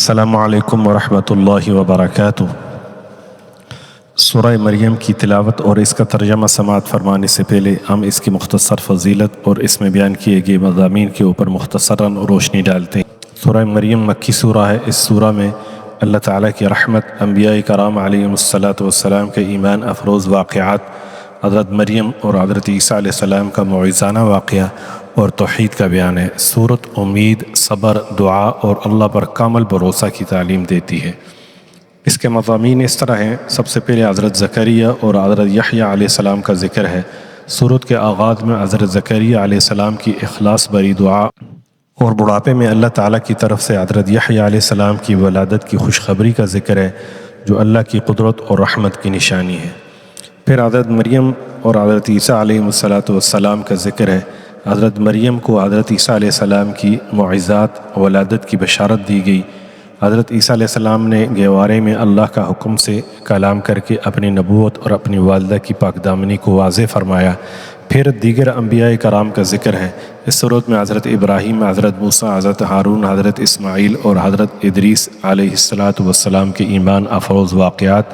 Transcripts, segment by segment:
السلام علیکم ورحمۃ اللہ وبرکاتہ۔ سورہ مریم کی تلاوت اور اس کا ترجمہ سماعت فرمانے سے پہلے ہم اس کی مختصر فضیلت اور اس میں بیان کیے گئے مضامین کے اوپر مختصراً روشنی ڈالتے ہیں۔ سورہ مریم مکی سورہ ہے۔ اس سورہ میں اللہ تعالیٰ کی رحمت، انبیاء کرام علیہم السلام کے ایمان افروز واقعات، حضرت مریم اور حضرت عیسیٰ علیہ السلام کا موعظانہ واقعہ اور توحید کا بیان ہے۔ سورت امید، صبر، دعا اور اللہ پر کامل بھروسہ کی تعلیم دیتی ہے۔ اس کے مضامین اس طرح ہیں۔ سب سے پہلے حضرت زکریا اور حضرت یحییٰ علیہ السلام کا ذکر ہے۔ سورت کے آغاز میں حضرت زکریا علیہ السلام کی اخلاص بری دعا اور بڑھاپے میں اللہ تعالیٰ کی طرف سے حضرت یحییٰ علیہ السلام کی ولادت کی خوشخبری کا ذکر ہے، جو اللہ کی قدرت اور رحمت کی نشانی ہے۔ پھر حضرت مریم اور حضرت عیسیٰ علیہ السلام کا ذکر ہے۔ حضرت مریم کو حضرت عیسیٰ علیہ السلام کی معجزات ولادت کی بشارت دی گئی۔ حضرت عیسیٰ علیہ السلام نے گہوارے میں اللہ کا حکم سے کلام کر کے اپنی نبوت اور اپنی والدہ کی پاک دامنی کو واضح فرمایا۔ پھر دیگر انبیاء کرام کا ذکر ہے۔ اس صورت میں حضرت ابراہیم، حضرت موسیٰ، حضرت ہارون، حضرت اسماعیل اور حضرت ادریس علیہ السلام کے ایمان افروز واقعات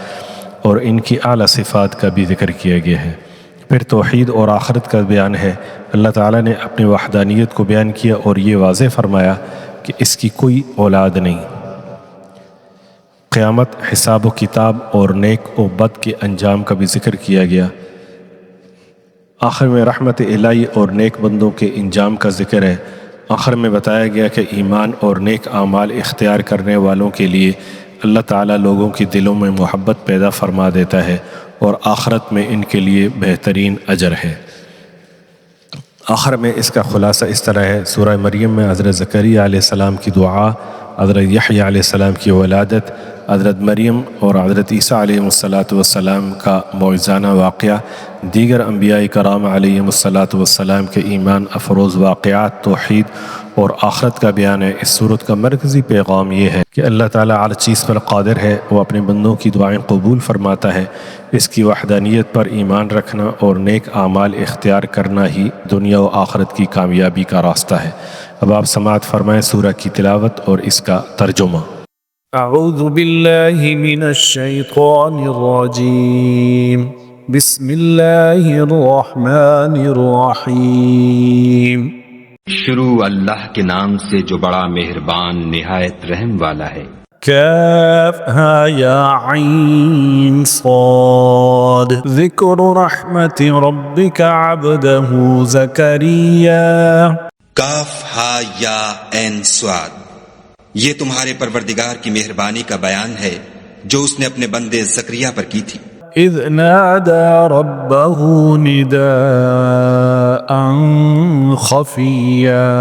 اور ان کی اعلیٰ صفات کا بھی ذکر کیا گیا ہے۔ پھر توحید اور آخرت کا بیان ہے۔ اللہ تعالیٰ نے اپنی وحدانیت کو بیان کیا اور یہ واضح فرمایا کہ اس کی کوئی اولاد نہیں۔ قیامت، حساب و کتاب اور نیک و بد کے انجام کا بھی ذکر کیا گیا۔ آخر میں رحمت الہی اور نیک بندوں کے انجام کا ذکر ہے۔ آخر میں بتایا گیا کہ ایمان اور نیک اعمال اختیار کرنے والوں کے لیے اللہ تعالیٰ لوگوں کے دلوں میں محبت پیدا فرما دیتا ہے اور آخرت میں ان کے لیے بہترین اجر ہے۔ آخر میں اس کا خلاصہ اس طرح ہے۔ سورہ مریم میں حضرت زکریا علیہ السلام کی دعا، حضرت یحییٰ علیہ السلام کی ولادت، حضرت مریم اور حضرت عیسیٰ علیہ السلام کا موعظانہ واقعہ، دیگر انبیاء کرام علیہم السلام کے ایمان افروز واقعات، توحید اور آخرت کا بیان ہے۔ اس صورت کا مرکزی پیغام یہ ہے کہ اللہ تعالیٰ ہر چیز پر قادر ہے، وہ اپنے بندوں کی دعائیں قبول فرماتا ہے۔ اس کی وحدانیت پر ایمان رکھنا اور نیک اعمال اختیار کرنا ہی دنیا و آخرت کی کامیابی کا راستہ ہے۔ اب آپ سماعت فرمائیں سورہ کی تلاوت اور اس کا ترجمہ۔ اعوذ باللہ من الشیطان الرجیم، بسم اللہ الرحمن الرحیم۔ شروع اللہ کے نام سے جو بڑا مہربان نہایت رحم والا ہے۔ کاف ہا یا عین صاد، ذکر رحمت ربک عبدہ زکریا۔ کاف ہا یا عین صاد، یہ تمہارے پروردگار کی مہربانی کا بیان ہے جو اس نے اپنے بندے زکریا پر کی تھی۔ اذ نادى ربه نداء خفيا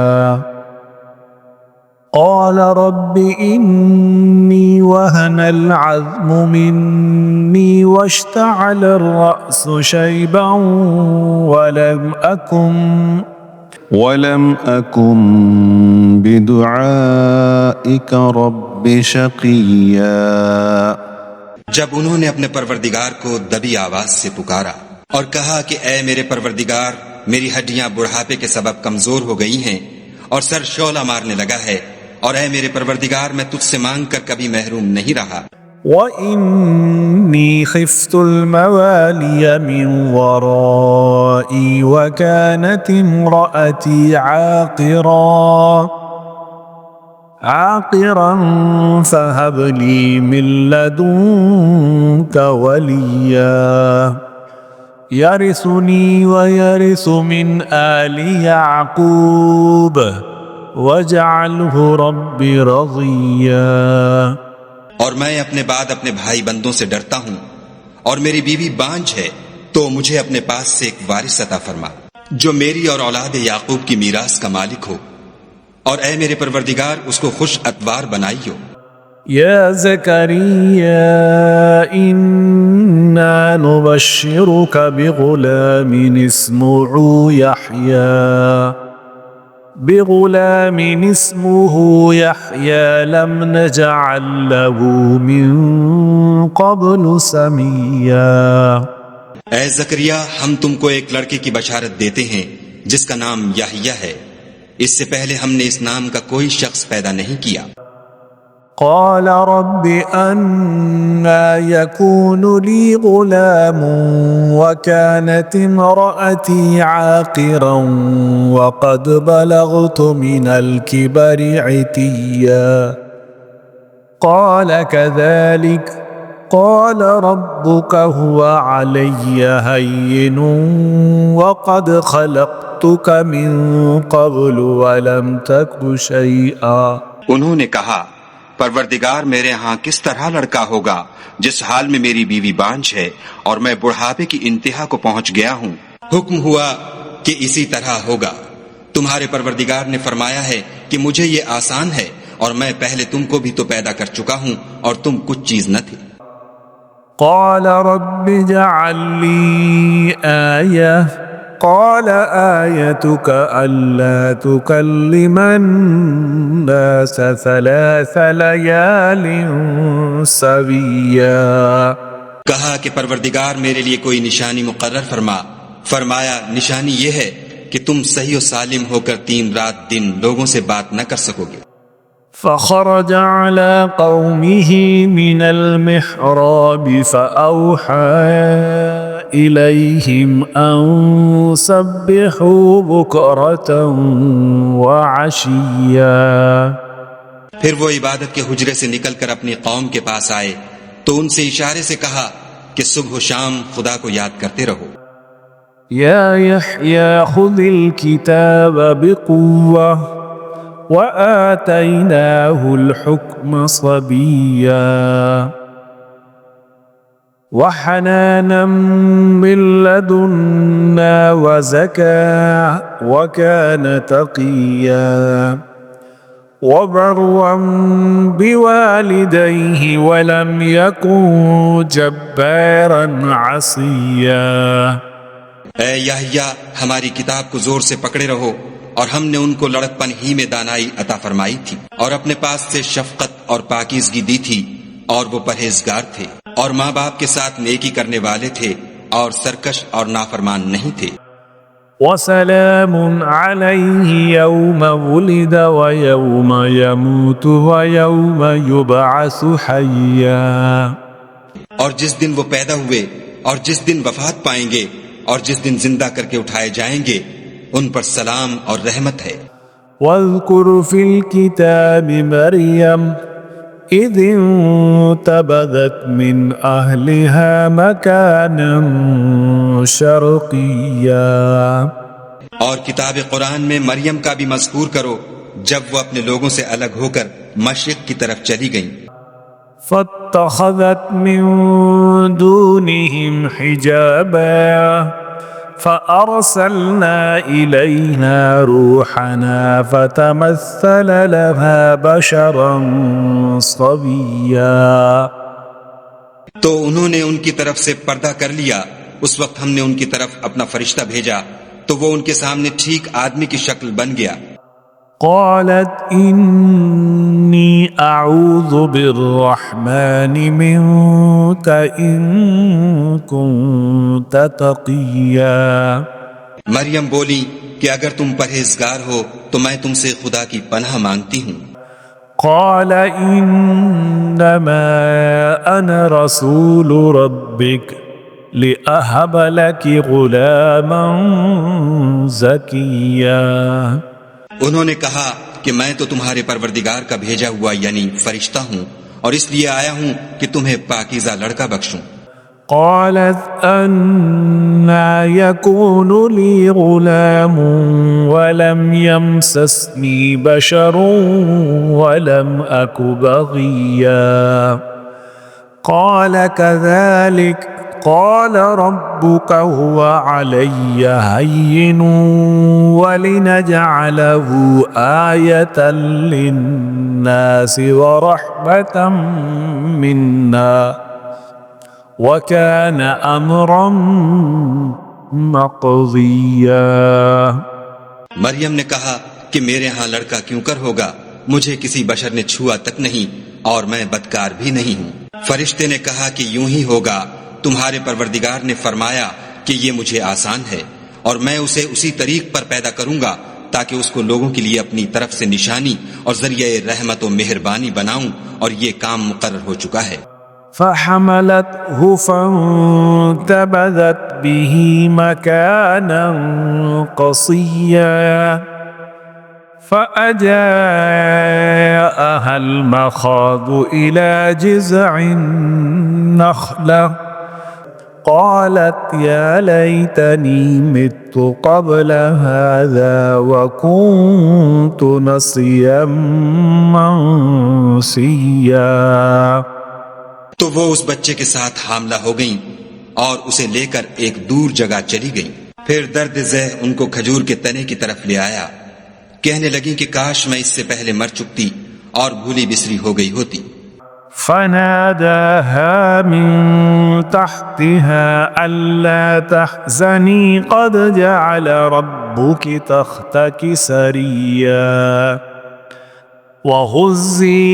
قال رب إني وهن العظم مني واشتعل الرأس شيبا ولم أكن بدعائك رب شقيا۔ جب انہوں نے اپنے پروردگار کو دبی آواز سے پکارا اور کہا کہ اے میرے پروردگار، میری ہڈیاں بڑھاپے کے سبب کمزور ہو گئی ہیں اور سر شعلہ مارنے لگا ہے، اور اے میرے پروردگار میں تجھ سے مانگ کر کبھی محروم نہیں رہا۔ وَإِنِّي خِفْتُ الْمَوَالِيَ مِنْ وَرَائِي وَكَانَتِ امْرَأَتِي عاقرا فهب لي من لدنك وليا يرثني ويرث من آل يعقوب واجعله رب رضيا۔ اور میں اپنے بعد اپنے بھائی بندوں سے ڈرتا ہوں، اور میری بیوی بانجھ ہے، تو مجھے اپنے پاس سے ایک وارث عطا فرما جو میری اور اولاد یعقوب کی میراث کا مالک ہو، اور اے میرے پروردگار اس کو خوش اتوار بنائیو۔ یا زکریا انا نبشرک بغلام اسمه یحیی لم نجعل له من قبل سمیا۔ اے زکریا، ہم تم کو ایک لڑکے کی بشارت دیتے ہیں جس کا نام یحییٰ ہے، اس سے پہلے ہم نے اس نام کا کوئی شخص پیدا نہیں کیا۔ قال رب أنا يكون لي غلام وكانت امرأتي عاقرا وقد بلغت من الكبر عتيا قال كذلك قال ربك هو علي هين وقد خلقتك من قبل ولم تك شيئا. انہوں نے کہا پروردگار میرے ہاں کس طرح لڑکا ہوگا جس حال میں میری بیوی بانجھ ہے اور میں بڑھاپے کی انتہا کو پہنچ گیا ہوں. حکم ہوا کہ اسی طرح ہوگا. تمہارے پروردگار نے فرمایا ہے کہ مجھے یہ آسان ہے اور میں پہلے تم کو بھی تو پیدا کر چکا ہوں اور تم کچھ چیز نہ تھے. قال رب اجعل لي آية قال آيتك ألا تكلم الناس 3 ليال سويا. کہا کہ پروردگار میرے لیے کوئی نشانی مقرر فرما. فرمایا نشانی یہ ہے کہ تم صحیح و سالم ہو کر 3 رات دن لوگوں سے بات نہ کر سکو گے. فخرج على قومه من المحراب فأوحى إليهم أن سبحوا بكرة وعشيا. پھر وہ عبادت کے حجرے سے نکل کر اپنی قوم کے پاس آئے تو ان سے اشارے سے کہا کہ صبح و شام خدا کو یاد کرتے رہو. يا يحيى خذ الكتاب بقوة وآتيناه الحكم صبيا وحنانا من لدنا وزكاة وكان تقيا وبرا بوالديه ولم يكن جبارا عصيا. اے یحییٰ ہماری کتاب کو زور سے پکڑے رہو اور ہم نے ان کو لڑکپن ہی میں دانائی عطا فرمائی تھی اور اپنے پاس سے شفقت اور پاکیزگی دی تھی اور وہ پرہیزگار تھے اور ماں باپ کے ساتھ نیکی کرنے والے تھے اور سرکش اور نافرمان نہیں تھے. وسلام عليه يوم ولد ويوم يموت ويوم يبعث حيا. اور جس دن وہ پیدا ہوئے اور جس دن وفات پائیں گے اور جس دن زندہ کر کے اٹھائے جائیں گے ان پر سلام اور رحمت ہے. واذكر في الكتاب مريم إذ انتبذت من أهلها مكانا شرقيا. اور کتاب قرآن میں مریم کا بھی مذکور کرو جب وہ اپنے لوگوں سے الگ ہو کر مشرق کی طرف چلی گئیں. فاتخذت من دونهم حجابا فأرسلنا إليها روحنا فتمثل لها بشرا صبيا. تو انہوں نے ان کی طرف سے پردہ کر لیا. اس وقت ہم نے ان کی طرف اپنا فرشتہ بھیجا تو وہ ان کے سامنے ٹھیک آدمی کی شکل بن گیا. قالت إني أعوذ بالرحمن منك إن كنت تقيا. مریم بولی کہ اگر تم پرہیزگار ہو تو میں تم سے خدا کی پناہ مانگتی ہوں. قال إنما أنا رسول ربك لأهب لك غلاما زكيا. انہوں نے کہا کہ میں تو تمہارے پروردگار کا بھیجا ہوا یعنی فرشتہ ہوں اور اس لیے آیا ہوں کہ تمہیں پاکیزہ لڑکا بخشوں. قالت أنا يكون لي غلام ولم يمسسني بشر ولم أك بغيا. قال كذلك قال ربك هو علي هين ولنجعله آية للناس ورحمة منا وكان أمرا مقضيا. مریم نے کہا کہ میرے ہاں لڑکا کیوں کر ہوگا, مجھے کسی بشر نے چھوا تک نہیں اور میں بدکار بھی نہیں ہوں. فرشتے نے کہا کہ یوں ہی ہوگا, تمہارے پروردگار نے فرمایا کہ یہ مجھے آسان ہے اور میں اسے اسی طریق پر پیدا کروں گا تاکہ اس کو لوگوں کے لیے اپنی طرف سے نشانی اور ذریعہ رحمت و مہربانی بناؤں، اور یہ کام مقرر ہو چکا ہے۔ فحملته فانتبذت به مكانا قصيا فأجاءها المخاض إلى جذع النخلة قالت يا ليتني مت قبل هذا وكنت نسيا منسيا۔ تو وہ اس بچے کے ساتھ حاملہ ہو گئیں اور اسے لے کر ایک دور جگہ چلی گئیں۔ پھر درد ذہ ان کو کھجور کے تنے کی طرف لے آیا، کہنے لگیں کہ کاش میں اس سے پہلے مر چکتی اور بھولی بسری ہو گئی ہوتی۔ فناداها من تحتها ألا تحزني قد جعل ربك تحتك سريا وهزي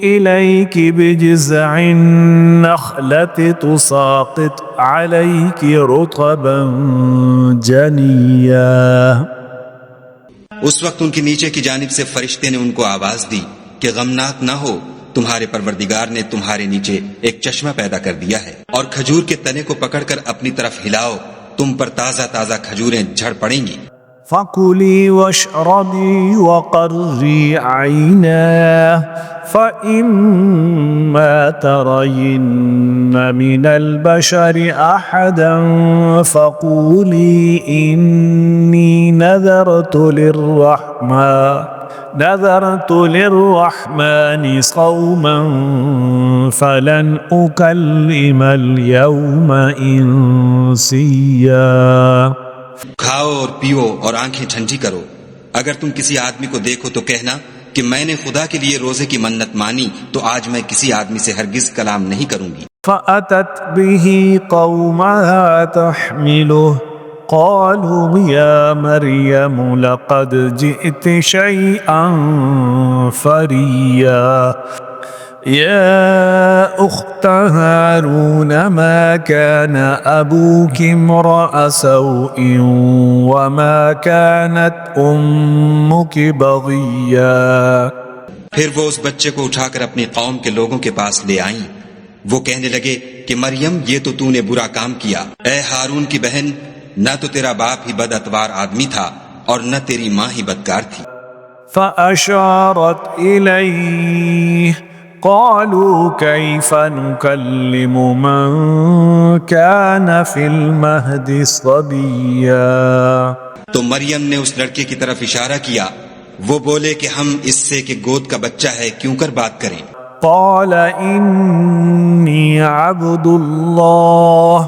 إليك بجذع النخلة تساقط عليك رطبا جنيا۔ اس وقت ان کے نیچے کی جانب سے فرشتے نے ان کو آواز دی کہ غمناک نہ ہو، تمہارے پروردگار نے تمہارے نیچے ایک چشمہ پیدا کر دیا ہے، اور کھجور کے تنے کو پکڑ کر اپنی طرف ہلاؤ، تم پر تازہ تازہ کھجوریں جھڑ پڑیں گی۔ فَكُلِي وَاشْرَبِي وَقَرِّي عَيْنَا فَإِمَّا تَرَيِنَّ مِنَ الْبَشَرِ أَحَدًا فَقُولِي إِنِّي نَذَرْتُ لِلرَّحْمَنِ صَوْمًا فَلَنْ أُكَلِّمَ الْيَوْمَ إِنسِيًّا۔ کھاؤ اور پیو اور آنکھیں ٹھنڈی کرو، اگر تم کسی آدمی کو دیکھو تو کہنا کہ میں نے خدا کے لیے روزے کی منت مانی، تو آج میں کسی آدمی سے ہرگز کلام نہیں کروں گی۔ فَأَتَتْ بِهِ قَوْمَهَا تَحْمِلُهُ قَالُوا يَا مَرْيَمُ لَقَدْ جِئْتِ شَيْئًا فَرِيًّا يَا أُخْتَ هَارُونَ مَا كَانَ أَبُوكِ امْرَأَ سَوْءٍ وَمَا كَانَتْ أُمُّكِ بَغِيًّا۔ پھر وہ اس بچے کو اٹھا کر اپنی قوم کے لوگوں کے پاس لے آئیں۔ وہ کہنے لگے کہ مریم، یہ تو نے برا کام کیا، اے ہارون کی بہن، نہ تو تیرا باپ ہی بد اتوار آدمی تھا اور نہ تیری ماں ہی بدکار تھی۔ فَأَشَارَتْ إِلَيْهِ قَالُوا كَيْفَ نُكَلِّمُ مَنْ كَانَ فِي الْمَهْدِ صَبِيًّا۔ تو مریم نے اس لڑکے کی طرف اشارہ کیا، وہ بولے کہ ہم اس سے کہ گود کا بچہ ہے کیوں کر بات کریں۔ قَالَ إِنِّي عَبْدُ اللَّهِ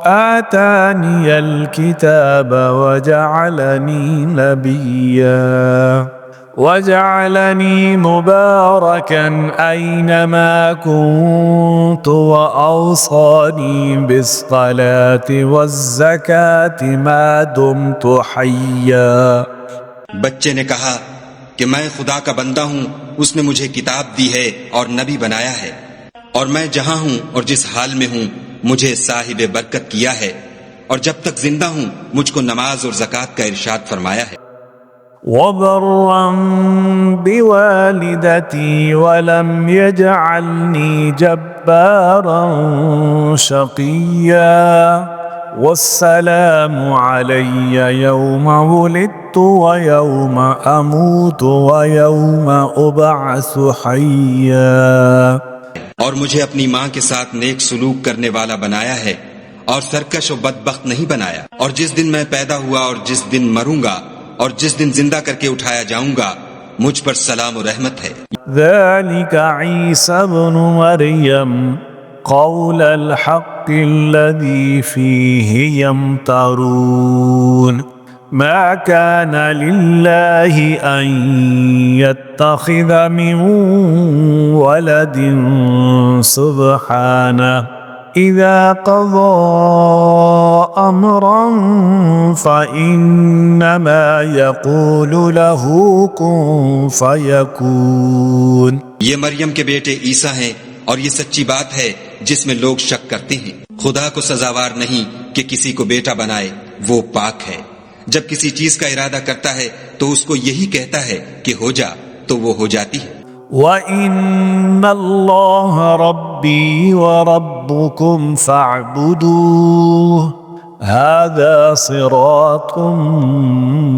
آتَانِيَ الْكِتَابَ وَجَعَلَنِي نَبِيًّا وَجَعَلَنِي مُبَارَكًا أَيْنَمَا كُنتُ وَأَوْصَانِي بِالصَّلَاةِ وَالزَّكَاةِ مَا دُمْتُ حَيًّا۔ بچے نے کہا کہ میں خدا کا بندہ ہوں، اس نے مجھے کتاب دی ہے اور نبی بنایا ہے، اور میں جہاں ہوں اور جس حال میں ہوں مجھے صاحب برکت کیا ہے، اور جب تک زندہ ہوں مجھ کو نماز اور زکوٰۃ کا ارشاد فرمایا ہے۔ وَبَرًّا بِوَالِدَتِي وَلَمْ يَجْعَلْنِي جَبَّارًا شَقِيًّا وَالسَّلَامُ عَلَيَّ يَوْمَ وُلِدتُّ وَيَوْمَ أَمُوتُ وَيَوْمَ أُبْعَثُ حَيًّا۔ اور مجھے اپنی ماں کے ساتھ نیک سلوک کرنے والا بنایا ہے اور سرکش و بدبخت نہیں بنایا، اور جس دن میں پیدا ہوا اور جس دن مروں گا اور جس دن زندہ کر کے اٹھایا جاؤں گا مجھ پر سلام و رحمت ہے۔ ذَلِكَ عِيسَى ابْنُ مَرْيَمَ قَوْلَ الْحَقِّ الَّذِي فِيهِ يَمْتَرُونَ مَا كَانَ لِلَّهِ أَن يَتَّخِذَ مِن وَلَدٍ سُبْحَانَهُ إِذَا قَضَى أَمْرًا فَإِنَّمَا يَقُولُ لَهُ كُن فَيَكُونُ۔ یہ مریم کے بیٹے عیسیٰ ہیں اور یہ سچی بات ہے جس میں لوگ شک کرتے ہیں۔ خدا کو سزاوار نہیں کہ کسی کو بیٹا بنائے، وہ پاک ہے۔ جب کسی چیز کا ارادہ کرتا ہے تو اس کو یہی کہتا ہے کہ ہو جا تو وہ ہو جاتی ہے۔ وَإِنَّ اللَّهَ رَبِّي وَرَبُّكُمْ فَاعْبُدُوهُ هَذَا صِرَاطٌ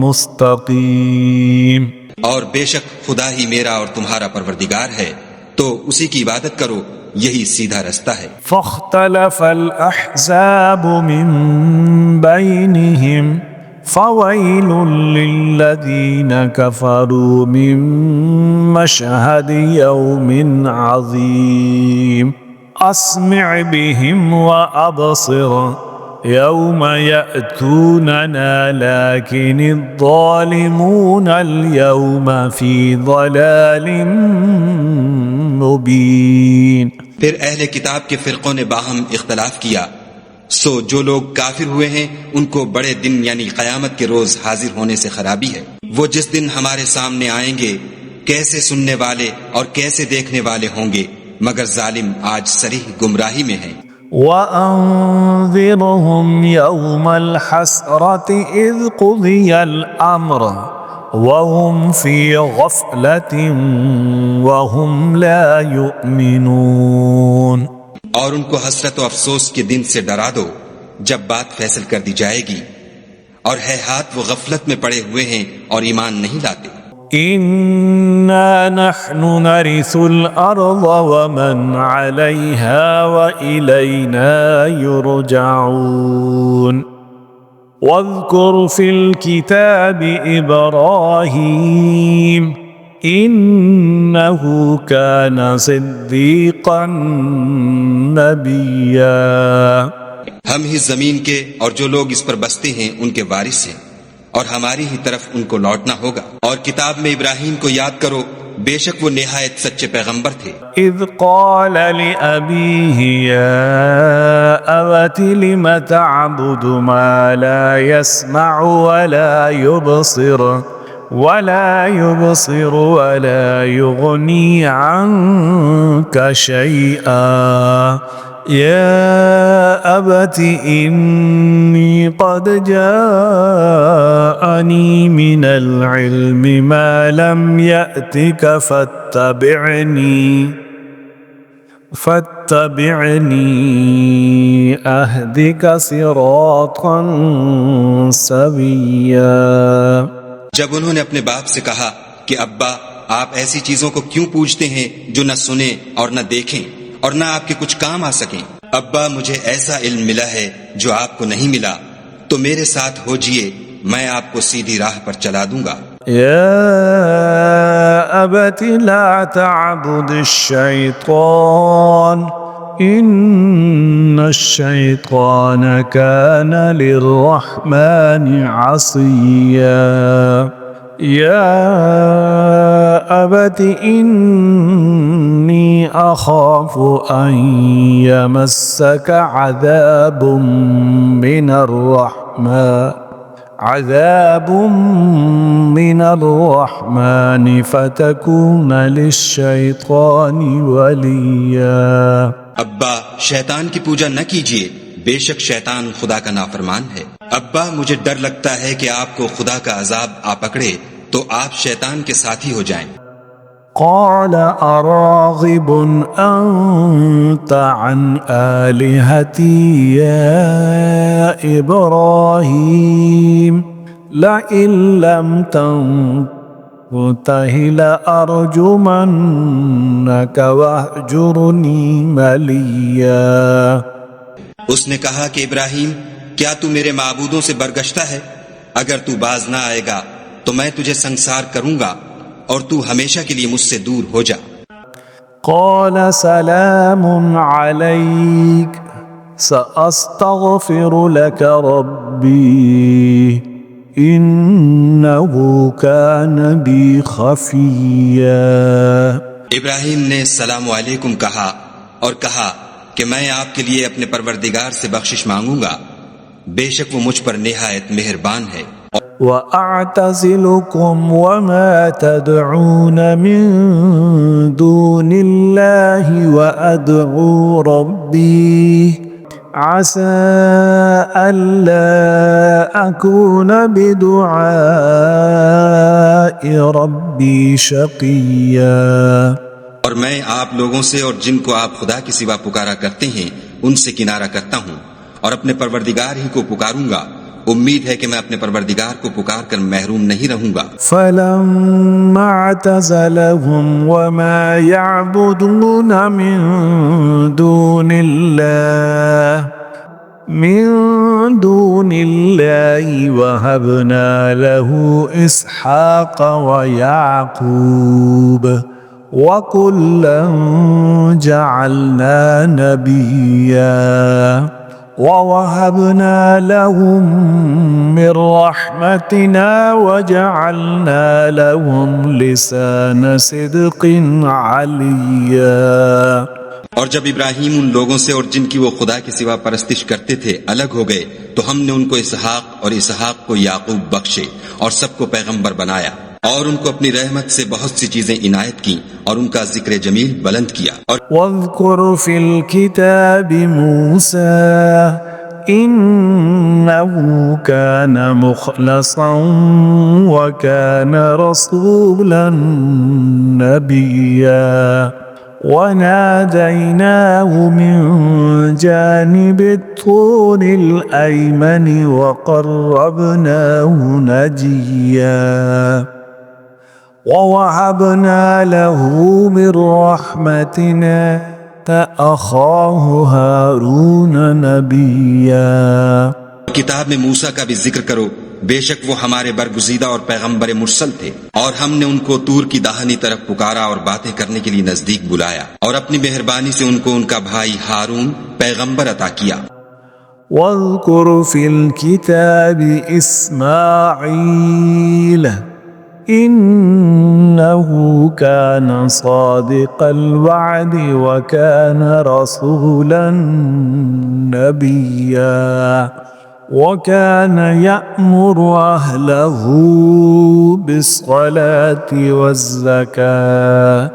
مُسْتَقِيمٌ۔ اور بے شک خدا ہی میرا اور تمہارا پروردگار ہے، تو اسی کی عبادت کرو، یہی سیدھا رستہ ہے۔ فاختلف الأحزاب من بينهم فويل للذين كفروا من مشهد يوم عظيم أسمع بهم وأبصر يوم يأتوننا لكن الظالمون اليوم في ضلال مبين۔ پھر اہل کتاب کے فرقوں نے باہم اختلاف کیا، سو جو لوگ کافر ہوئے ہیں ان کو بڑے دن یعنی قیامت کے روز حاضر ہونے سے خرابی ہے۔ وہ جس دن ہمارے سامنے آئیں گے کیسے سننے والے اور کیسے دیکھنے والے ہوں گے، مگر ظالم آج صریح گمراہی میں ہیں۔ وَأَنذِرْهُمْ يَوْمَ الْحَسْرَةِ إِذْ قُضِيَ الْأَمْرُ وَهُمْ فِي غَفْلَةٍ وَهُمْ لَا يُؤْمِنُونَ۔ اور ان کو حسرت و افسوس کے دن سے ڈرا دو جب بات فیصل کر دی جائے گی، اور ہے ہاتھ وہ غفلت میں پڑے ہوئے ہیں اور ایمان نہیں لاتے۔ إِنَّا نَحْنُ نَرِثُ الْأَرْضَ وَمَنْ عَلَيْهَا وَإِلَيْنَا يُرْجَعُونَ واذكر في الكتاب إبراهيم إنه كان صديقا نبيا۔ ہم ہی زمین کے اور جو لوگ اس پر بستے ہیں ان کے وارث ہیں، اور ہماری ہی طرف ان کو لوٹنا ہوگا۔ اور کتاب میں ابراہیم کو یاد کرو، بے شک وہ نہایت سچے پیغمبر تھے۔ اذ قال لأبيه يا أبت لم تعبد ما لا يسمع ولا يبصر ولا يغني عنك شيئا يا أبت إني قد جاءني من العلم ما لم يأتك فاتبعني أهدك صراطا سويا۔ جب انہوں نے اپنے باپ سے کہا کہ ابا آپ ایسی چیزوں کو کیوں پوچھتے ہیں جو نہ سنیں اور نہ دیکھیں اور نہ آپ کے کچھ کام آ سکیں؟ ابا مجھے ایسا علم ملا ہے جو آپ کو نہیں ملا، تو میرے ساتھ ہو جئے، میں آپ کو سیدھی راہ پر چلا دوں گا۔ يا أبت لا تعبد الشيطان إن الشيطان كان للرحمن عصيا۔ يا أبت إني أخاف أن يمسك عذاب من الرحمن فتكون للشيطان وليا۔ ابا شیطان کی پوجا نہ کیجیے، بے شک شیطان خدا کا نافرمان ہے۔ ابا مجھے ڈر لگتا ہے کہ آپ کو خدا کا عذاب آ پکڑے تو آپ شیطان کے ساتھی ہو جائیں۔ قال أراغب أنت عن آلهتي يا إبراهيم لئن لم تنته لأرجمنك واهجرني مليا۔ اس نے کہا کہ ابراہیم کیا تو میرے معبودوں سے برگشتہ ہے؟ اگر تو باز نہ آئے گا تو میں تجھے سنسار کروں گا اور تو ہمیشہ کے لیے مجھ سے دور ہو جا۔ قال سلام عليك سأستغفر لك ربي إنه كان بي خفيا۔ ابراہیم نے السلام علیکم کہا اور کہا کہ میں آپ کے لیے اپنے پروردگار سے بخشش مانگوں گا، بے شک وہ مجھ پر نہایت مہربان ہے۔ وَأَعْتَزِلُكُمْ وَمَا تَدْعُونَ مِن دُونِ اللَّهِ وَأَدْعُو رَبِّي عسى ألا أكون بدعاء ربي شقيا. اور میں آپ لوگوں سے اور جن کو آپ خدا کے سوا پکارا کرتے ہیں ان سے کنارہ کرتا ہوں اور اپنے پروردگار ہی کو پکاروں گا. امید ہے کہ میں اپنے پروردگار کو پکار کر محروم نہیں رہوں گا. فلما اعتزلهم وما يعبدون من دون الله وهبنا له إسحاق ويعقوب وكلا جعلنا نبيا ووهبنا لهم من رحمتنا وجعلنا لهم لسان صدق عليا. اور جب ابراہیم ان لوگوں سے اور جن کی وہ خدا کے سوا پرستش کرتے تھے الگ ہو گئے تو ہم نے ان کو اسحاق اور اسحاق کو یعقوب بخشے اور سب کو پیغمبر بنایا اور ان کو اپنی رحمت سے بہت سی چیزیں عنایت کی اور ان کا ذکر جمیل بلند کیا. اور واذكر في الكتاب موسى إنه كان مخلصا وكان رسولا نبيا وناديناه من جانب الطور الأيمن وقربناه نجيا ووهبنا له من رحمتنا أخاه هارون نبيا. کتاب میں موسیٰ کا بھی ذکر کرو، بے شک وہ ہمارے برگزیدہ اور پیغمبر مرسل تھے اور ہم نے ان کو طور کی داہنی طرف پکارا اور باتیں کرنے کے لیے نزدیک بلایا اور اپنی مہربانی سے ان کو ان کا بھائی ہارون پیغمبر عطا کیا. واذكر في الكتاب إسماعيل إنه كان صادق الوعد وكان رسولا نبيا وكان يأمر أهله بالصلاة والزكاة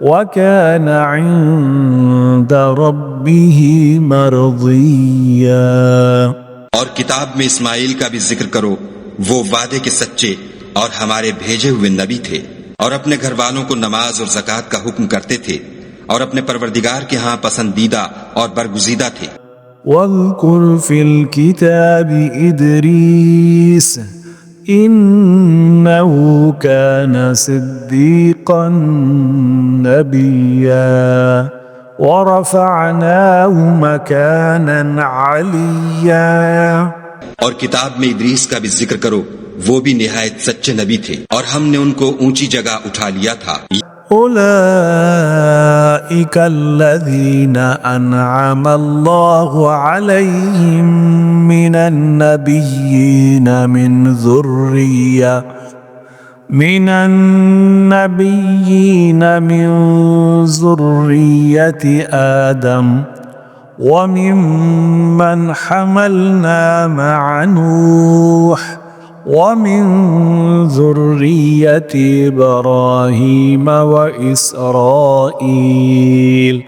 وكان عند ربه مرضيا. اور کتاب میں اسماعیل کا بھی ذکر کرو، وہ وعدے کے سچے اور ہمارے بھیجے ہوئے نبی تھے اور اپنے گھر والوں کو نماز اور زکوٰۃ کا حکم کرتے تھے اور اپنے پروردگار کے ہاں پسندیدہ اور برگزیدہ تھے. واذكر في الكتاب إدريس إنه كان صديقا نبيا ورفعناه مكانا عليا. اور کتاب میں ادریس کا بھی ذکر کرو، وہ بھی نہایت سچے نبی تھے اور ہم نے ان کو اونچی جگہ اٹھا لیا تھا. أولئك الذين أنعم الله عليهم من النبيين من ذرية آدم وممن حملنا مع نوح ومن ذرية إبراهيم وإسرائيل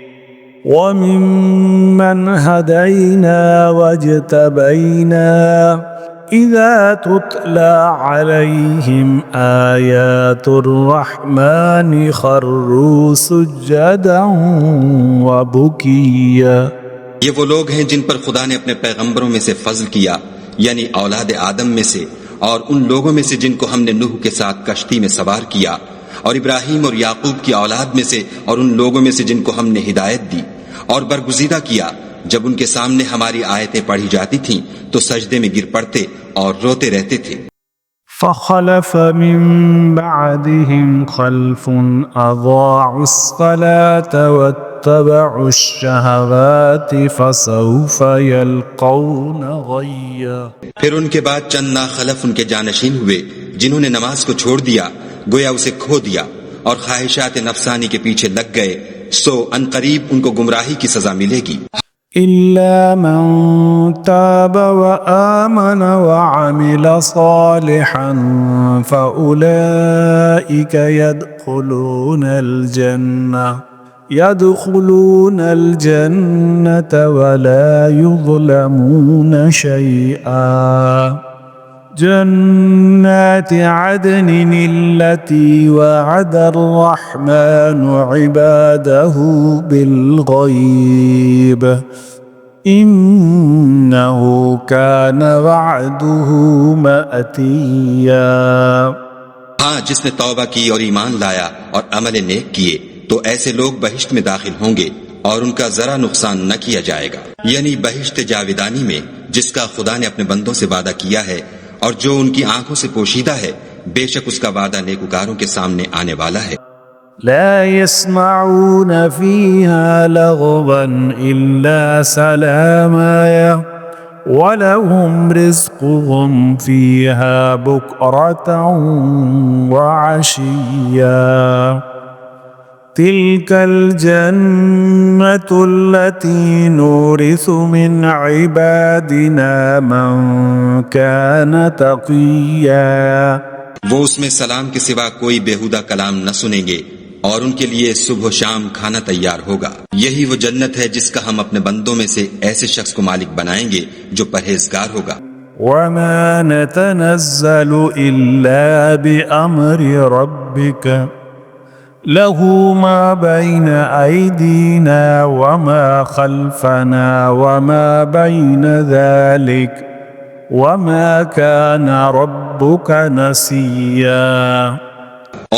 وممن هدينا واجتبينا إذا تتلى عليهم آيات الرحمن خروا سجدا وبكيا. یہ وہ لوگ ہیں جن پر خدا نے اپنے پیغمبروں میں سے فضل کیا، یعنی اولاد آدم میں سے اور ان لوگوں میں سے جن کو ہم نے نوح کے ساتھ کشتی میں سوار کیا، اور ابراہیم اور یعقوب کی اولاد میں سے اور ان لوگوں میں سے جن کو ہم نے ہدایت دی اور برگزیدہ کیا. جب ان کے سامنے ہماری آیتیں پڑھی جاتی تھیں تو سجدے میں گر پڑتے اور روتے رہتے تھے. فخلف من بعدهم خلف أضاعوا الصلاة واتبعوا الشهوات فسوف يلقون غيا. پھر ان کے بعد چند ناخلف ان کے جانشین ہوئے جنہوں نے نماز کو چھوڑ دیا، گویا اسے کھو دیا اور خواہشات نفسانی کے پیچھے لگ گئے، سو ان قریب ان کو گمراہی کی سزا ملے گی. إلا من تاب وآمن وعمل صالحا فأولئك يدخلون الجنة يدخلون الجنة ولا يظلمون شيئا جنات عدن التي وعد الرحمن عباده بالغيب إنه كان وعده مأتيا۔ ہاں، جس نے توبہ کی اور ایمان لایا اور عمل نیک کیے تو ایسے لوگ بہشت میں داخل ہوں گے اور ان کا ذرا نقصان نہ کیا جائے گا، یعنی بہشت جاویدانی میں جس کا خدا نے اپنے بندوں سے وعدہ کیا ہے اور جو ان کی آنکھوں سے پوشیدہ ہے، بے شک اس کا وعدہ نیکوکاروں کے سامنے آنے والا ہے۔ لا يسمعون فيها لغوا إلا سلاما ولهم رزقهم فيها بكرة وعشيا تلك الجنة التي نورث من عبادنا من كان تقيا۔ وہ اس میں سلام کے سوا کوئی بےہودہ کلام نہ سنیں گے اور ان کے لیے صبح و شام کھانا تیار ہوگا۔ یہی وہ جنت ہے جس کا ہم اپنے بندوں میں سے ایسے شخص کو مالک بنائیں گے جو پرہیزگار ہوگا۔ وما نتنزل إلا بأمر ربك له ما بين أيدينا وما خلفنا وما بين ذلك وما كان ربك نسيا۔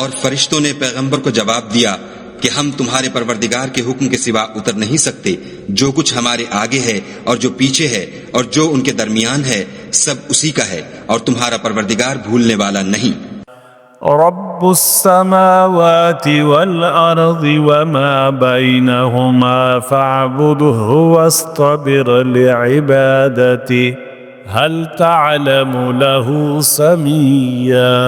اور فرشتوں نے پیغمبر کو جواب دیا کہ ہم تمہارے پروردگار کے حکم کے سوا اتر نہیں سکتے، جو کچھ ہمارے آگے ہے اور جو پیچھے ہے اور جو ان کے درمیان ہے سب اسی کا ہے، اور تمہارا پروردگار بھولنے والا نہیں۔ رب السماوات والأرض وما بينهما فاعبده واصطبر لعبادته هل تعلم له سميا۔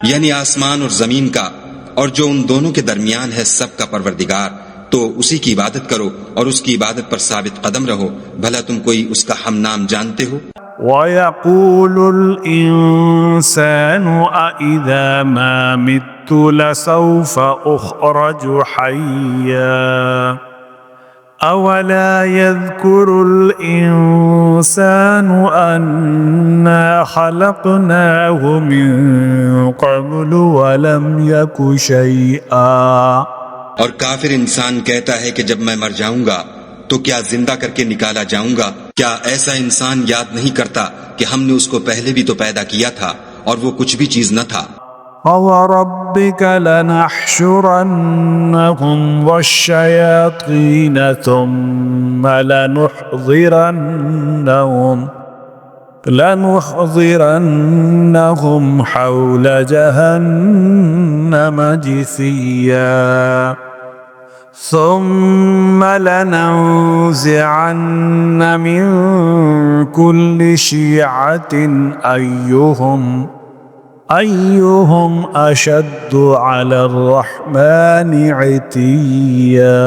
یعنی آسمان اور زمین کا اور جو ان دونوں کے درمیان ہے سب کا پروردگار، تو اسی کی عبادت کرو اور اس کی عبادت پر ثابت قدم رہو، بھلا تم کوئی اس کا ہم نام جانتے ہو؟ وَيَقُولُ الْإِنسَانُ أَإِذَا مَا مِتُّ لَسَوْفَ أُخْرَجُ حَيًّا أَوَلَا يَذْكُرُ الْإِنسَانُ أَنَّا خَلَقْنَاهُ مِن قَبْلُ وَلَمْ يَكُ شَيْئًا۔ اور کافر انسان کہتا ہے کہ جب میں مر جاؤں گا تو کیا زندہ کر کے نکالا جاؤں گا؟ کیا ایسا انسان یاد نہیں کرتا کہ ہم نے اس کو پہلے بھی تو پیدا کیا تھا اور وہ کچھ بھی چیز نہ تھا؟ فَوَرَبِّكَ لَنَحْشُرَنَّهُمْ وَالشَّيَاطِينَ ثُمَّ لَنُحْضِرَنَّهُمْ حَوْلَ جَهَنَّمَ جِثِيًّا ثُمَّ لَنَنزِعَنَّ مِن كُلِّ شِيعَةٍ أَيُّهُمْ أَشَدُّ عَلَى الرَّحْمَنِ عِتِيًّا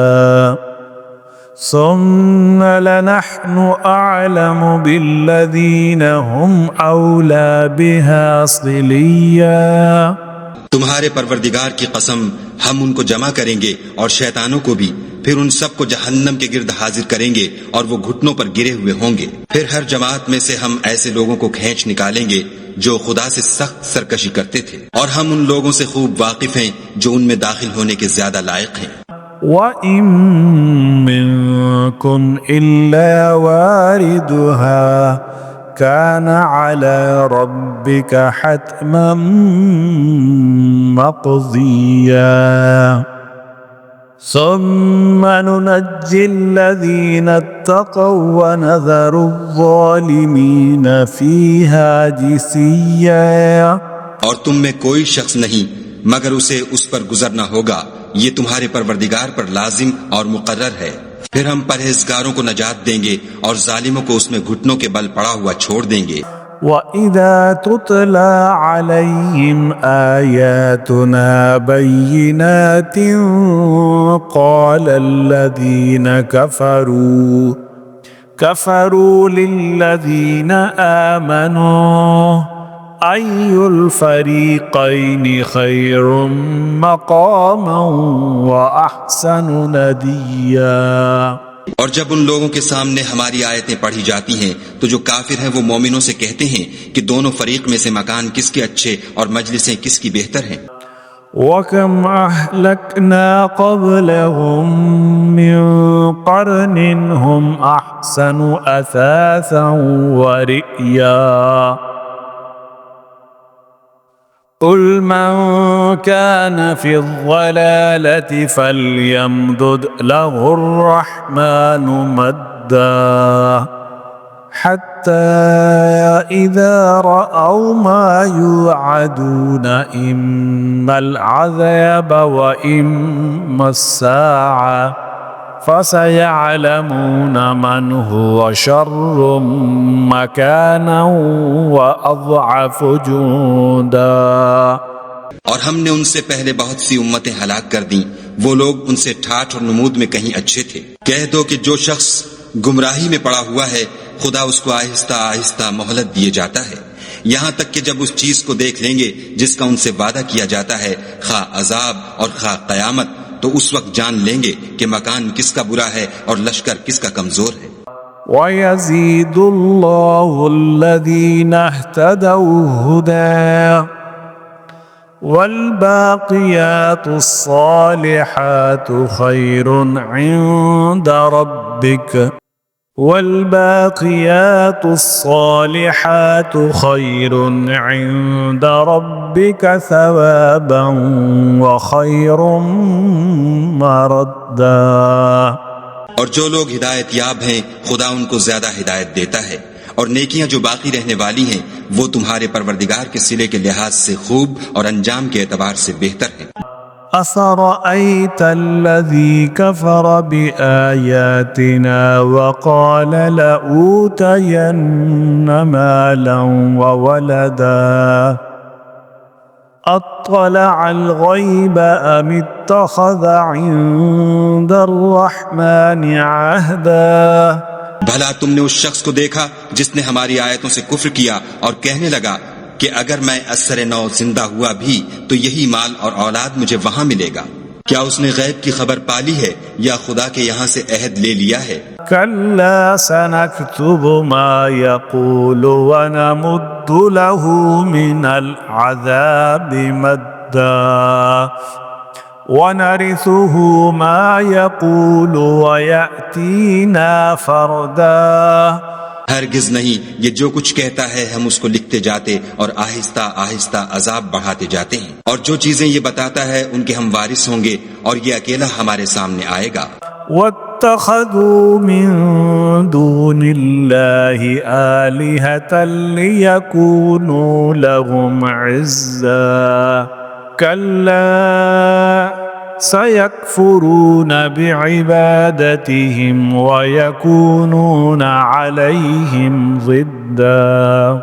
ثُمَّ لَنَحْنُ أَعْلَمُ بِالَّذِينَ هُمْ أَوْلَى بِهَا صِلِيًّا۔ تمہارے پروردگار کی قسم، ہم ان کو جمع کریں گے اور شیطانوں کو بھی، پھر ان سب کو جہنم کے گرد حاضر کریں گے اور وہ گھٹنوں پر گرے ہوئے ہوں گے۔ پھر ہر جماعت میں سے ہم ایسے لوگوں کو کھینچ نکالیں گے جو خدا سے سخت سرکشی کرتے تھے، اور ہم ان لوگوں سے خوب واقف ہیں جو ان میں داخل ہونے کے زیادہ لائق ہیں۔ وَإِن مِّنكُمْ إِلَّا وَارِدُهَا كَانَ عَلَى رَبِّكَ حَتْمًا مَّقْضِيًّا ثُمَّ نُنَجِّي الَّذِينَ اتَّقَوْا وَنَذَرُ الظَّالِمِينَ فِيهَا جِثِيًّا۔ اور تم میں کوئی شخص نہیں مگر اسے اس پر گزرنا ہوگا، یہ تمہارے پروردگار پر لازم اور مقرر ہے۔ پھر ہم پرہیزگاروں کو نجات دیں گے اور ظالموں کو اس میں گھٹنوں کے بل پڑا ہوا چھوڑ دیں گے۔ وَإِذَا تُتْلَى عَلَيْهِمْ آيَاتُنَا بَيِّنَاتٍ قَالَ الَّذِينَ كَفَرُوا لِلَّذِينَ آمَنُوا أي الفريقين خير مقاما وأحسن نديا. اور جب ان لوگوں کے سامنے ہماری آیتیں پڑھی جاتی ہیں تو جو کافر ہیں وہ مومنوں سے کہتے ہیں کہ دونوں فریق میں سے مکان کس کے اچھے اور مجلسیں کس کی بہتر ہیں. وَكَمْ أَهْلَكْنَا قَبْلَهُمْ مِنْ قَرْنٍ هُمْ أَحْسَنُ أَثَاثًا وَرِئْيًا. قُلْ مَنْ كَانَ فِي الضَّلَالَةِ فَلْيَمْدُدْ لَهُ الرَّحْمَنُ مَدًّا حَتَّى إِذَا رَأَوْا مَا يُوعَدُونَ إِمَّا الْعَذَابَ وَإِمَّا السَّاعَةَ فَسَيَعْلَمُونَ مَنْ هُوَ شَرٌّ مَكَانًا وَأَضْعَفُ جُندًا. اور ہم نے ان سے پہلے بہت سی امتیں ہلاک کر دیں، وہ لوگ ان سے ٹھاٹھ اور نمود میں کہیں اچھے تھے. کہہ دو کہ جو شخص گمراہی میں پڑا ہوا ہے خدا اس کو آہستہ آہستہ مہلت دیے جاتا ہے، یہاں تک کہ جب اس چیز کو دیکھ لیں گے جس کا ان سے وعدہ کیا جاتا ہے، خواہ عذاب اور خواہ قیامت، تو اس وقت جان لیں گے کہ مکان کس کا برا ہے اور لشکر کس کا کمزور ہے. وَيَزِيدُ اللَّهُ الَّذِينَ اهْتَدَوْا هُدًى وَالْبَاقِيَاتُ الصَّالِحَاتُ خَيْرٌ عِندَ رَبِّكَ والباقيات الصالحات خير عند ربك ثوابا وخير مردا. اور جو لوگ ہدایت یاب ہیں خدا ان کو زیادہ ہدایت دیتا ہے، اور نیکیاں جو باقی رہنے والی ہیں وہ تمہارے پروردگار کے صلے کے لحاظ سے خوب اور انجام کے اعتبار سے بہتر ہیں. أَفَرَأَيْتَ الَّذِي كَفَرَ بِآيَاتِنَا وَقَالَ لَأُوتَيَنَّ مَالًا وَوَلَدًا أَطَّلَعَ الْغَيْبَ أَمِ اتَّخَذَ عِندَ الرَّحْمَنِ عَهْدًا. بھلا تم نے اس شخص کو دیکھا جس نے ہماری آیتوں سے کفر کیا اور کہنے لگا کہ اگر میں اثر نو زندہ ہوا بھی تو یہی مال اور اولاد مجھے وہاں ملے گا. کیا اس نے غیب کی خبر پالی ہے یا خدا کے یہاں سے عہد لے لیا ہے؟ كلا سنكتب ما يقول ونمد له من العذاب مدا ونرثه ما يقول ويأتينا فردا. ہرگز نہیں، یہ جو کچھ کہتا ہے ہم اس کو لکھتے جاتے اور آہستہ آہستہ عذاب بڑھاتے جاتے ہیں، اور جو چیزیں یہ بتاتا ہے ان کے ہم وارث ہوں گے اور یہ اکیلا ہمارے سامنے آئے گا. واتخذوا من دون الله آلهة ليكونوا لهم عزا كلا سيكفرون بعبادتهم ويكونون عليهم ضدا.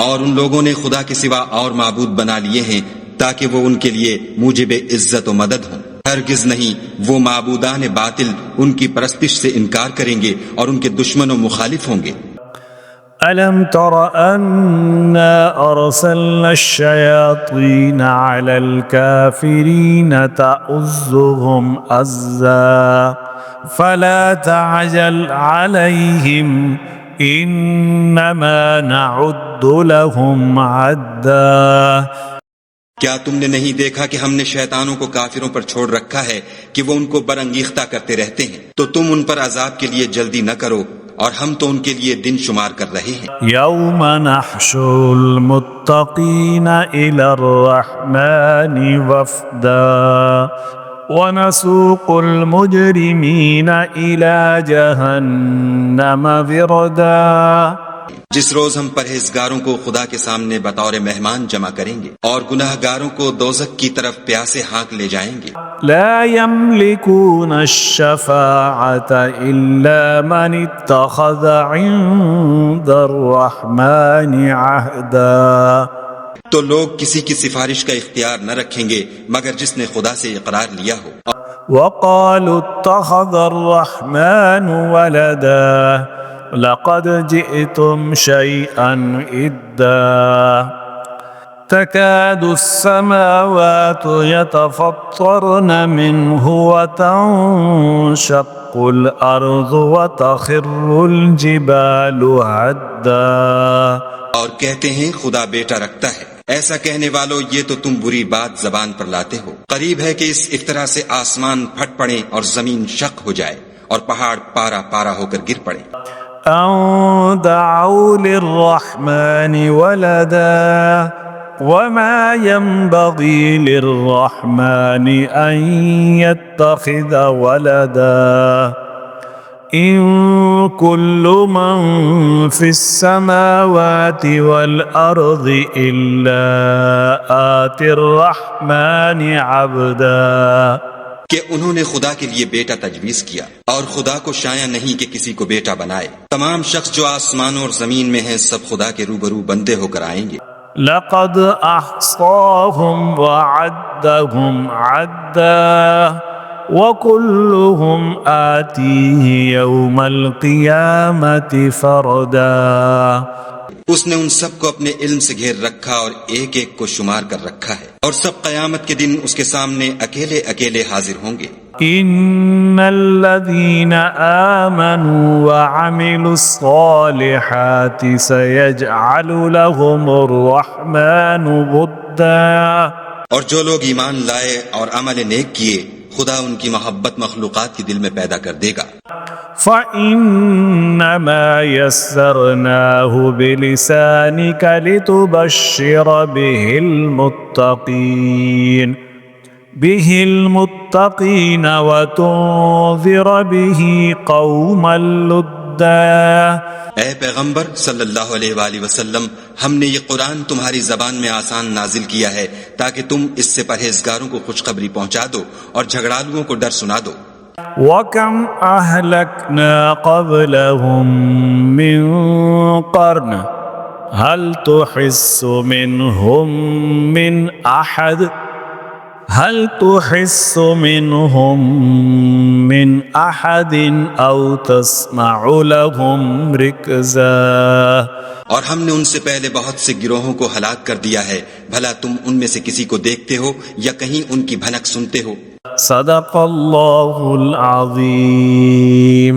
اور ان لوگوں نے خدا کے سوا اور معبود بنا لیے ہیں تاکہ وہ ان کے لیے موجب عزت و مدد ہوں. ہرگز نہیں، وہ معبودان باطل ان کی پرستش سے انکار کریں گے اور ان کے دشمن و مخالف ہوں گے. أَلَمْ تَرَ أَنَّا أَرْسَلْنَا الشَّيَاطِينَ عَلَى الْكَافِرِينَ تَؤُزُّهُمْ أَزًّا فَلَا تَعْجَلْ عَلَيْهِمْ إِنَّمَا نَعُدُّ لَهُمْ عَدًّا. کیا تم نے نہیں دیکھا کہ ہم نے شیطانوں کو کافروں پر چھوڑ رکھا ہے کہ وہ ان کو برانگیختہ کرتے رہتے ہیں، تو تم ان پر عذاب کے لیے جلدی نہ کرو اور ہم تو ان کے لیے دن شمار کر رہے ہیں. يَوْمَ نَحْشُرُ الْمُتَّقِينَ إِلَى الرَّحْمَنِ وَفْدًا وَنَسُوقُ الْمُجْرِمِينَ إِلَى جَهَنَّمَ وِرْدًا. جس روز ہم پرہیزگاروں کو خدا کے سامنے بطور مہمان جمع کریں گے اور گناہ گاروں کو دوزخ کی طرف پیاسے ہانک لے جائیں گے. لا يملكون الشفاعة إلا من اتخذ عند الرحمن عهدا. تو لوگ کسی کی سفارش کا اختیار نہ رکھیں گے مگر جس نے خدا سے اقرار لیا ہو. وقالوا اتخذ الرحمن ولدا لقد جئتم شيئا إدا. تكاد السماوات يتفطرن منه وتنشق الأرض وتخر الجبال هدا. اور کہتے ہیں خدا بیٹا رکھتا ہے. ایسا کہنے والوں یہ تو تم بری بات زبان پر لاتے ہو. قریب ہے کہ اس افطرا سے آسمان پھٹ پڑے اور زمین شق ہو جائے اور پہاڑ پارا پارا ہو کر گر پڑے. أن دعوا للرحمن ولدا وما ينبغي للرحمن أن يتخذ ولدا إن كل من في السماوات والأرض إلا آتي الرحمن عبدا. کہ انہوں نے خدا کے لیے بیٹا تجویز کیا اور خدا کو شایع نہیں کہ کسی کو بیٹا بنائے. تمام شخص جو آسمانوں اور زمین میں ہیں سب خدا کے روبرو بندے ہو کر آئیں گے. لقد أحصاهم وعدهم عدا وكلهم آتيه يوم القيامة فردا. اس نے ان سب کو اپنے علم سے گھیر رکھا اور ایک ایک کو شمار کر رکھا ہے اور سب قیامت کے دن اس کے سامنے اکیلے اکیلے حاضر ہوں گے. ان الذين آمنوا وعملوا الصالحات سيجعل لهم الرحمن ودا. اور جو لوگ ایمان لائے اور عمل نیک کیے خدا ان کی محبت مخلوقات کے دل میں پیدا کر دے گا. فإنما يسرناه بلسانك لتبشر به المتقين وتنذر به قوما لدا. اے پیغمبر صلی اللہ علیہ وآلہ وسلم ہم نے یہ قرآن تمہاری زبان میں آسان نازل کیا ہے تاکہ تم اس سے پرہیزگاروں کو خوشخبری پہنچا دو اور جھگڑالوؤں کو ڈر سنا دو. وَكَمْ أَهْلَكْنَا قَبْلَهُمْ مِنْ قَرْنٍ هَلْ تُحِسُّ مِنْهُمْ مِنْ أَحَدٍ أَوْ تَسْمَعُ لَهُمْ رِكْزًا. اور ہم نے ان سے پہلے بہت سے گروہوں کو ہلاک کر دیا ہے بھلا تم ان میں سے کسی کو دیکھتے ہو یا کہیں ان کی بھنک سنتے ہو. صدق اللہ العظیم.